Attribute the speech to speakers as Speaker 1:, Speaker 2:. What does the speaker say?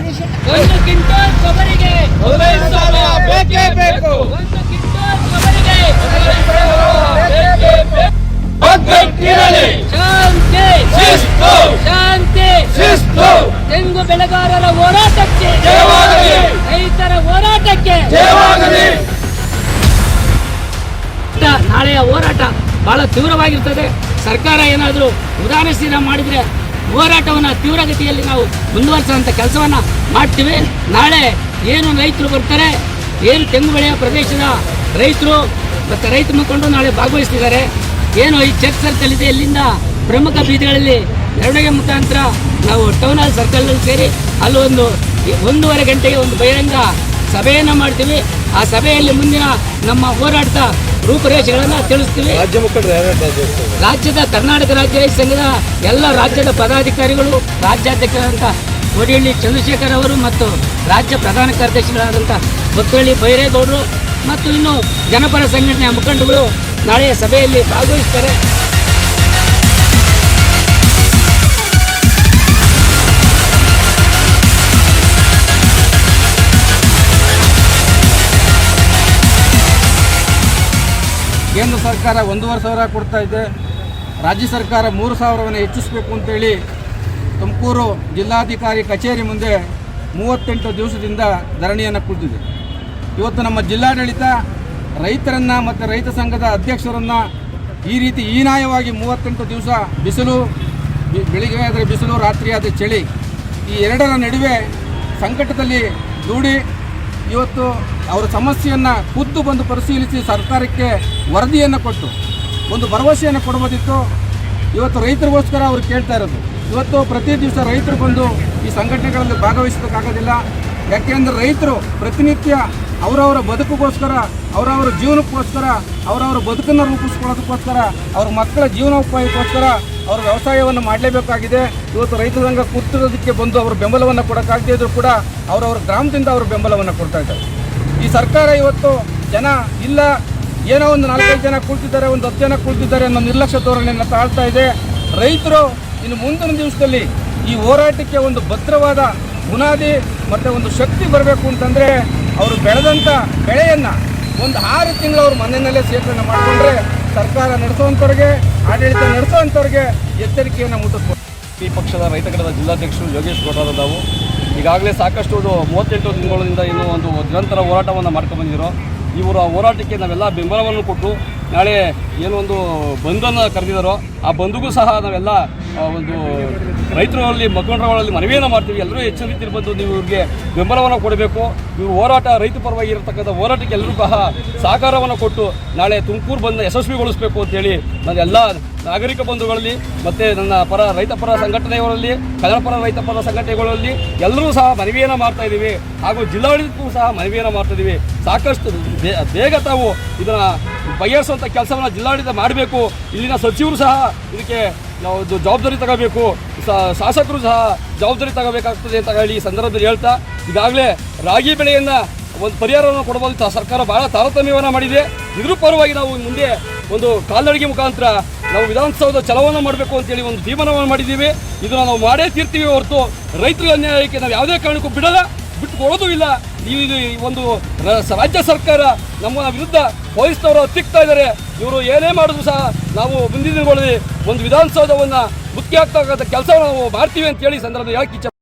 Speaker 1: ಒಂದು ಕ್ವಿಂಟಲ್ ಕೊಬ್ಬರಿಗೆ
Speaker 2: ಬೇಕೇ ಬೇಕು.
Speaker 1: ಒಂದು ಕ್ವಿಂಟಲ್ ಕೊಬ್ಬರಿಗೆ
Speaker 2: ಒಗ್ಗಟ್ಟಿರಲಿ.
Speaker 1: ಶಾಂತಿ
Speaker 2: ಶಿಸ್ತು.
Speaker 1: ಶಾಂತಿ
Speaker 2: ಶಿಸ್ತು.
Speaker 1: ತೆಂಗು ಬೆಳೆಗಾರರ ಹೋರಾಟಕ್ಕೆ
Speaker 2: ಜಯವಾಗಲಿ.
Speaker 1: ರೈತರ ಹೋರಾಟಕ್ಕೆ
Speaker 2: ಜಯವಾಗಲಿ.
Speaker 1: ನಾಳೆಯ ಹೋರಾಟ ಬಹಳ ತೀವ್ರವಾಗಿರ್ತದೆ. ಸರ್ಕಾರ ಏನಾದರೂ ಉದಾಹರಣೆ ಮಾಡಿದರೆ ಹೋರಾಟವನ್ನು ತೀವ್ರಗತಿಯಲ್ಲಿ ನಾವು ಮುಂದುವರಿಸುವಂಥ ಕೆಲಸವನ್ನು ಮಾಡ್ತೀವಿ. ನಾಳೆ ಏನು ರೈತರು ಬರ್ತಾರೆ, ಏನು ತೆಂಗು ಬೆಳೆಯ ಪ್ರದೇಶದ ರೈತರು ಮತ್ತು ರೈತ ಮುಖಂಡರು ನಾಳೆ ಭಾಗವಹಿಸ್ತಿದ್ದಾರೆ. ಏನು ಈ ಚೆಕ್ ಸರ್ಕಲ್ ಇದೆ, ಇಲ್ಲಿಂದ ಪ್ರಮುಖ ಬೀದಿಗಳಲ್ಲಿ ಮೆರವಣಿಗೆ ಮುಖಾಂತರ ನಾವು ಟೌನ್ ಹಾಲ್ ಸರ್ಕಲ್ನಲ್ಲಿ ಸೇರಿ ಅಲ್ಲಿ 1.5 ಗಂಟೆಗೆ ಒಂದು ಬಹಿರಂಗ ಸಭೆಯನ್ನು ಮಾಡ್ತೀವಿ. ಆ ಸಭೆಯಲ್ಲಿ ಮುಂದಿನ ನಮ್ಮ ಹೋರಾಟದ ರೂಪುರೇಷೆಗಳನ್ನು ತಿಳಿಸ್ತೀವಿ.
Speaker 2: ರಾಜ್ಯ ಮುಖಂಡರು
Speaker 1: ರಾಜ್ಯದ ಕರ್ನಾಟಕ ರಾಜ್ಯ ರೈತ ಸಂಘದ ಎಲ್ಲ ರಾಜ್ಯದ ಪದಾಧಿಕಾರಿಗಳು, ರಾಜ್ಯಾಧ್ಯಕ್ಷರಾದಂಥ ಕೋಡಿಹಳ್ಳಿ ಚಂದ್ರಶೇಖರ್ ಅವರು ಮತ್ತು ರಾಜ್ಯ ಪ್ರಧಾನ ಕಾರ್ಯದರ್ಶಿಗಳಾದಂಥ ಬಕ್ಕಳ್ಳಿ ಬೈರೇಗೌಡರು ಮತ್ತು ಇನ್ನು ಜನಪರ ಸಂಘಟನೆಯ ಮುಖಂಡರು ನಾಳೆಯ ಸಭೆಯಲ್ಲಿ ಭಾಗವಹಿಸ್ತಾರೆ.
Speaker 3: ಕೇಂದ್ರ ಸರ್ಕಾರ 1,500 ಕೊಡ್ತಾ ಇದೆ, ರಾಜ್ಯ ಸರ್ಕಾರ 3,000 ಹೆಚ್ಚಿಸಬೇಕು ಅಂತೇಳಿ ತುಮಕೂರು ಜಿಲ್ಲಾಧಿಕಾರಿ ಕಚೇರಿ ಮುಂದೆ 38 ದಿವಸದಿಂದ ಧರಣಿಯನ್ನು ಕುಳಿತಿದೆ. ಇವತ್ತು ನಮ್ಮ ಜಿಲ್ಲಾಡಳಿತ ರೈತರನ್ನು ಮತ್ತು ರೈತ ಸಂಘದ ಅಧ್ಯಕ್ಷರನ್ನು ಈ ರೀತಿ ಹೀನಾಯವಾಗಿ 38 ದಿವಸ ಬಿಸಿಲು, ಬೆಳಿಗ್ಗೆ ಆದರೆ ಬಿಸಿಲು, ರಾತ್ರಿ ಆದರೆ ಚಳಿ, ಈ ಎರಡರ ನಡುವೆ ಸಂಕಟದಲ್ಲಿ ದೂಡಿ ಇವತ್ತು ಅವರ ಸಮಸ್ಯೆಯನ್ನು ಖುದ್ದು ಬಂದು ಪರಿಶೀಲಿಸಿ ಸರ್ಕಾರಕ್ಕೆ ವರದಿಯನ್ನು ಕೊಟ್ಟು ಒಂದು ಭರವಸೆಯನ್ನು ಕೊಡಬಹುದಿತ್ತು. ಇವತ್ತು ರೈತರಿಗೋಸ್ಕರ ಅವರು ಕೇಳ್ತಾ ಇರೋದು. ಇವತ್ತು ಪ್ರತಿ ದಿವಸ ರೈತರು ಬಂದು ಈ ಸಂಘಟನೆಗಳಲ್ಲಿ ಭಾಗವಹಿಸೋದಕ್ಕಾಗೋದಿಲ್ಲ. ಯಾಕೆಂದರೆ ರೈತರು ಪ್ರತಿನಿತ್ಯ ಅವರವರ ಬದುಕಿಗೋಸ್ಕರ, ಅವರವರ ಜೀವನಕ್ಕೋಸ್ಕರ, ಅವರವರ ಬದುಕನ್ನು ರೂಪಿಸ್ಕೊಳ್ಳೋದಕ್ಕೋಸ್ಕರ, ಅವ್ರ ಮಕ್ಕಳ ಜೀವನೋಪಾಯಕ್ಕೋಸ್ಕರ ಅವರು ವ್ಯವಸಾಯವನ್ನು ಮಾಡಲೇಬೇಕಾಗಿದೆ. ಇವತ್ತು ರೈತ ಸಂಘ ಕೂತಿರೋದಕ್ಕೆ ಬಂದು ಅವರು ಬೆಂಬಲವನ್ನು ಕೊಡೋಕ್ಕಾಗದೇ ಇದ್ರೂ ಕೂಡ ಅವರವರ ಗ್ರಾಮದಿಂದ ಅವರು ಬೆಂಬಲವನ್ನು ಕೊಡ್ತಾ ಇದ್ದಾರೆ. ಈ ಸರ್ಕಾರ ಇವತ್ತು ಜನ ಇಲ್ಲ, ಏನೋ ಒಂದು 4-5 ಜನ ಕೂಳ್ತಿದ್ದಾರೆ, ಒಂದು 10 ಜನ ಕೂಳ್ತಿದ್ದಾರೆ ಅನ್ನೋ ನಿರ್ಲಕ್ಷ್ಯ ಧೋರಣೆಯನ್ನು ತಾಳ್ತಾ ಇದೆ. ರೈತರು ಇನ್ನು ಮುಂದಿನ ದಿವಸದಲ್ಲಿ ಈ ಹೋರಾಟಕ್ಕೆ ಒಂದು ಭದ್ರವಾದ ಬುನಾದಿ ಮತ್ತು ಒಂದು ಶಕ್ತಿ ಬರಬೇಕು ಅಂತಂದರೆ ಅವರು ಬೆಳೆದಂಥ ಬೆಳೆಯನ್ನು ಒಂದು 6 ತಿಂಗಳು ಅವ್ರ ಮನೆಯಲ್ಲೇ ಶೇಖರಣೆ ಮಾಡಿಕೊಂಡ್ರೆ ಸರ್ಕಾರ ನಡೆಸುವಂಥವ್ರಿಗೆ, ಆಡಳಿತ ನಡೆಸುವಂಥವ್ರಿಗೆ ಎಚ್ಚರಿಕೆಯನ್ನು ಮುಟ್ಟಿಸ್ಬೋದು.
Speaker 4: ಈ ಪಕ್ಷದ ರೈತ ಘಟಕದ ಜಿಲ್ಲಾಧ್ಯಕ್ಷರು ಯೋಗೇಶ್ ಗೌಡರು ನಾವು ಈಗಾಗಲೇ ಸಾಕಷ್ಟು 38 ದಿನಗಳಿಂದ ಇನ್ನೂ ಒಂದು ನಿರಂತರ ಹೋರಾಟವನ್ನು ಮಾಡ್ಕೊಂಡ್ಬಂದಿರೋ. ಇವರ ಹೋರಾಟಕ್ಕೆ ನಾವೆಲ್ಲ ಬೆಂಬಲವನ್ನು ಕೊಟ್ಟು ನಾಳೆ ಏನೋ ಒಂದು ಬಂಧನ್ನು ಕರೆದಿದ್ದಾರೋ ಆ ಬಂಧುಗೂ ಸಹ ನಾವೆಲ್ಲ ಒಂದು ರೈತರಲ್ಲಿ ಮುಖಂಡರುಗಳಲ್ಲಿ ಮನವಿಯನ್ನು ಮಾಡ್ತೀವಿ. ಎಲ್ಲರೂ ಹೆಚ್ಚಿನ ರೀತಿಯಲ್ಲಿ ಬಂದು ನೀವು ಇವ್ರಿಗೆ ಬೆಂಬಲವನ್ನು ಕೊಡಬೇಕು. ಇವರು ಹೋರಾಟ ರೈತ ಪರವಾಗಿ ಇರತಕ್ಕಂಥ ಹೋರಾಟಕ್ಕೆ ಎಲ್ಲರೂ ಸಹ ಸಹಕಾರವನ್ನು ಕೊಟ್ಟು ನಾಳೆ ತುಮಕೂರು ಬಂದು ಯಶಸ್ವಿಗೊಳಿಸಬೇಕು ಅಂತೇಳಿ ನಾನು ಎಲ್ಲ ನಾಗರಿಕ ಬಂಧುಗಳಲ್ಲಿ ಮತ್ತು ನನ್ನ ರೈತ ಪರ ಸಂಘಟನೆಗಳಲ್ಲಿ, ಕನ್ನಡ ಪರ ರೈತ ಪರ ಸಂಘಟನೆಗಳಲ್ಲಿ ಎಲ್ಲರೂ ಸಹ ಮನವಿಯನ್ನು ಮಾಡ್ತಾ ಇದ್ದೀವಿ. ಹಾಗೂ ಜಿಲ್ಲಾಡಳಿತಕ್ಕೂ ಸಹ ಮನವಿಯನ್ನು ಮಾಡ್ತಾ ಇದ್ದೀವಿ. ಸಾಕಷ್ಟು ಬೇಗ ತಾವು ಇದನ್ನು ಬಗೆಹರಿಸುವಂಥ ಕೆಲಸವನ್ನು ಜಿಲ್ಲಾಡಳಿತ ಮಾಡಬೇಕು. ಇಲ್ಲಿನ ಸಚಿವರು ಸಹ ಇದಕ್ಕೆ ನಾವು ಜವಾಬ್ದಾರಿ ತಗೋಬೇಕು, ಶಾಸಕರು ಸಹ ಜವಾಬ್ದಾರಿ ತಗೋಬೇಕಾಗ್ತದೆ ಅಂತ ಹೇಳಿ ಈ ಸಂದರ್ಭದಲ್ಲಿ ಹೇಳ್ತಾ, ಈಗಾಗಲೇ ರಾಗಿ ಬೆಳೆಯನ್ನು ಒಂದು ಪರಿಹಾರವನ್ನು ಕೊಡಬಹುದು ಸರ್ಕಾರ ಭಾಳ ತಾರತಮ್ಯವನ್ನು ಮಾಡಿದೆ. ಇದ್ರ ಪರವಾಗಿ ನಾವು ಮುಂದೆ ಒಂದು ಕಾಲ್ನಡಿಗೆ ಮುಖಾಂತರ ನಾವು ವಿಧಾನಸೌಧ ಚಲವನ್ನು ಮಾಡಬೇಕು ಅಂತೇಳಿ ಒಂದು ತೀರ್ಮಾನವನ್ನು ಮಾಡಿದ್ದೀವಿ. ಇದನ್ನು ನಾವು ಮಾಡೇ ತೀರ್ತೀವಿ ಹೊರತು ರೈತರಿಗೆ ಅನ್ಯಾಯಕ್ಕೆ ನಾವು ಯಾವುದೇ ಕಾರಣಕ್ಕೂ ಬಿಟ್ಟು ಕೊಡೋದು ಇಲ್ಲ. ಇದು ಒಂದು ರಾಜ್ಯ ಸರ್ಕಾರ ನಮ್ಮ ವಿರುದ್ಧ ಪೊಲೀಸ್ನವರು ಹತ್ತಿಕ್ತಾ ಇದ್ದಾರೆ. ಇವರು ಏನೇ ಮಾಡಿದ್ರು ಸಹ ನಾವು ಮುಂದಿನ ದಿನಗಳಲ್ಲಿ ಒಂದು ವಿಧಾನಸೌಧವನ್ನು ಮುಖ್ಯ ಆಗ್ತಕ್ಕಂಥ ಕೆಲಸವನ್ನು ನಾವು ಮಾಡ್ತೀವಿ ಅಂತೇಳಿ ಸಂದರ್ಭದಲ್ಲಿ ಹೇಳಕ್ಕೆ ಇಚ್ಛೆ